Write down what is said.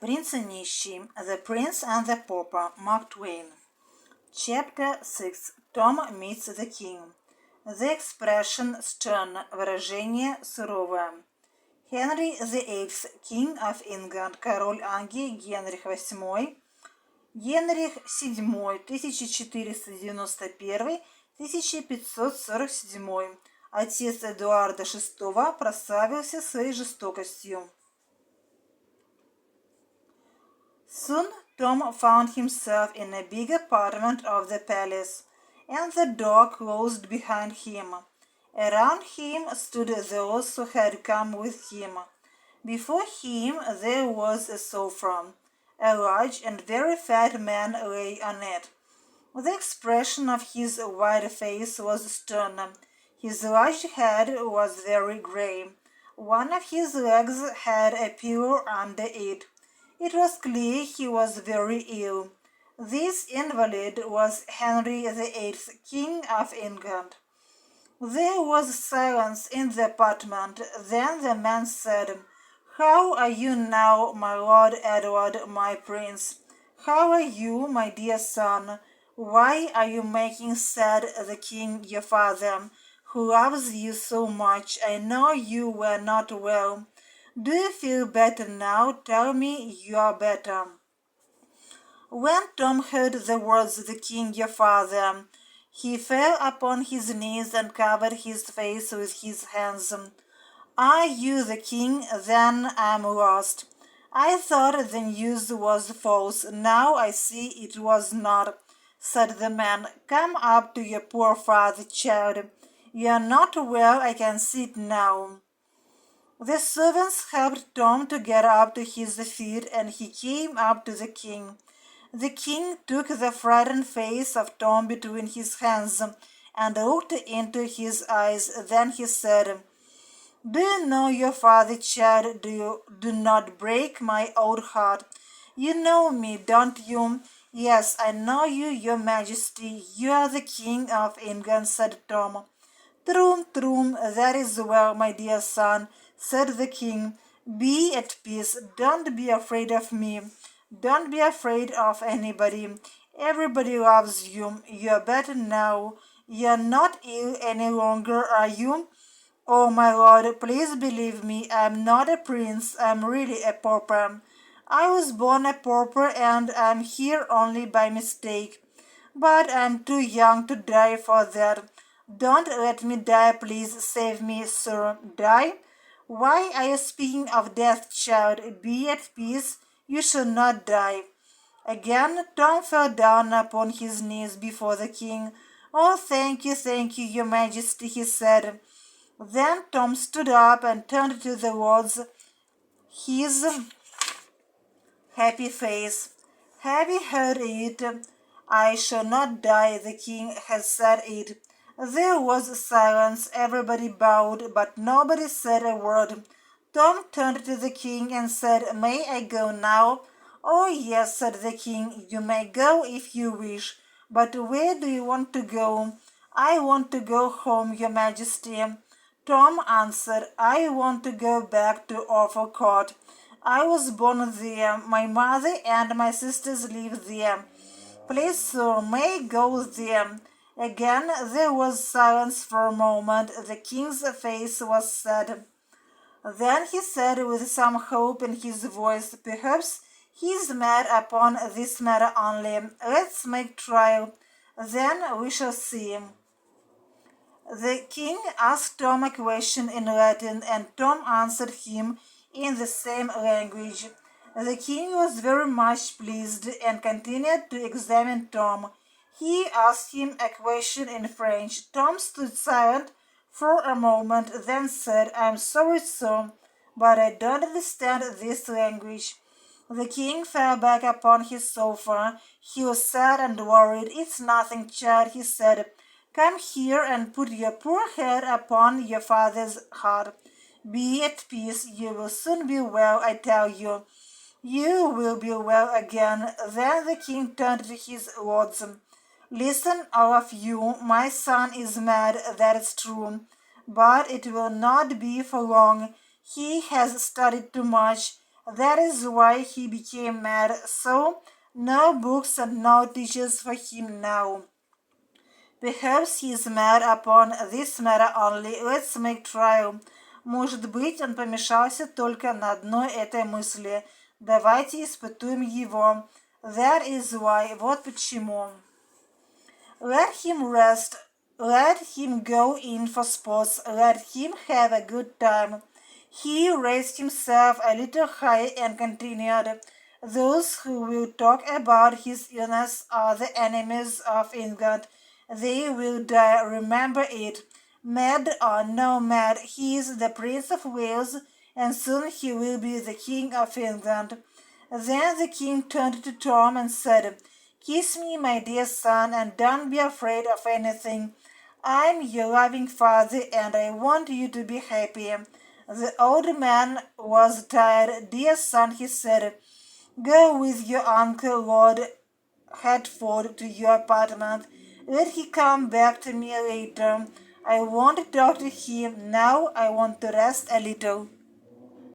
Принц and Нищий, The Prince and the Pauper, Mark Twain. Chapter 6. Tom meets the king. The expression stern, выражение суровое. Henry VIII, King of England, король Англии Генрих VIII, Генрих VII, 1491-1547, отец Эдуарда VI, прославился своей жестокостью. Soon Tom found himself in a big apartment of the palace, and the door closed behind him. Around him stood those who had come with him. Before him there was a sofa. A large and very fat man lay on it. The expression of his white face was stern. His large head was very grey. One of his legs had a pillow under it. It was clear he was very ill. This invalid was Henry VIII, King of England. There was silence in the apartment. Then the man said, "How are you now, my Lord Edward, my prince? How are you, my dear son? Why are you making sad the king your father, who loves you so much? I know you were not well. Do you feel better now? Tell me you are better." When Tom heard the words, "the king your father," he fell upon his knees and covered his face with his hands. "Are you the king? Then I'm lost. I thought the news was false. Now I see it was not," said the man. "Come up to your poor father, child. You are not well, I can see it now." The servants helped Tom to get up to his feet, and he came up to the king. The king took the frightened face of Tom between his hands and looked into his eyes. Then he said, "Do you know your father, child? Do not break my old heart. You know me, don't you?" "Yes, I know you, your majesty. You are the king of England," said Tom. "True, true, that is well, my dear son," said the king. "Be at peace. Don't be afraid of me. Don't be afraid of anybody. Everybody loves you. You are better now. You are not ill any longer, are you?" "Oh, my lord, please believe me. I'm not a prince. I'm really a pauper. I was born a pauper, and I'm here only by mistake. But I'm too young to die for that. Don't let me die, please. Save me, sir." "Die? Why are you speaking of death, child? Be at peace. You shall not die." Again Tom fell down upon his knees before the king. "Oh, thank you, your majesty," he said. Then Tom stood up and turned to the lords his happy face. "Have you heard it? I shall not die. The king has said it." There was silence. Everybody bowed, but nobody said a word. Tom turned to the king and said, "May I go now?" "Oh, yes," said the king. "You may go if you wish. But where do you want to go?" "I want to go home, your majesty." Tom answered, "I want to go back to Awful Court. I was born there. My mother and my sisters live there. Please, sir, may I go there?" Again there was silence for a moment. The king's face was sad. Then he said with some hope in his voice, "Perhaps he is mad upon this matter only. Let's make trial. Then we shall see." The king asked Tom a question in Latin, and Tom answered him in the same language. The king was very much pleased and continued to examine Tom. He asked him a question in French. Tom stood silent for a moment, then said, "I'm sorry, sir, but I don't understand this language." The king fell back upon his sofa. He was sad and worried. "It's nothing, child," he said. "Come here and put your poor head upon your father's heart. Be at peace. You will soon be well, I tell you. You will be well again." Then the king turned to his lords. "Listen, all of you. My son is mad, that is true. But it will not be for long. He has studied too much. That is why he became mad. So, no books and no teachers for him now. Perhaps he is mad upon this matter only. Let's make trial. Может быть, он помешался только на одной этой мысли. Давайте испытуем его. That is why. Вот почему. Let him rest. Let him go in for sports. Let him have a good time. He raised himself a little higher and continued. Those who will talk about his illness are the enemies of England. They will die, remember it. Mad or no mad, he is the Prince of Wales, and soon he will be the King of England. Then the king turned to Tom and said, Kiss me, my dear son, and don't be afraid of anything. I'm your loving father, and I want you to be happy. The old man was tired. Dear son, he said, go with your uncle, Lord Hertford, to your apartment. Let him come back to me later. I want to talk to him. Now I want to rest a little.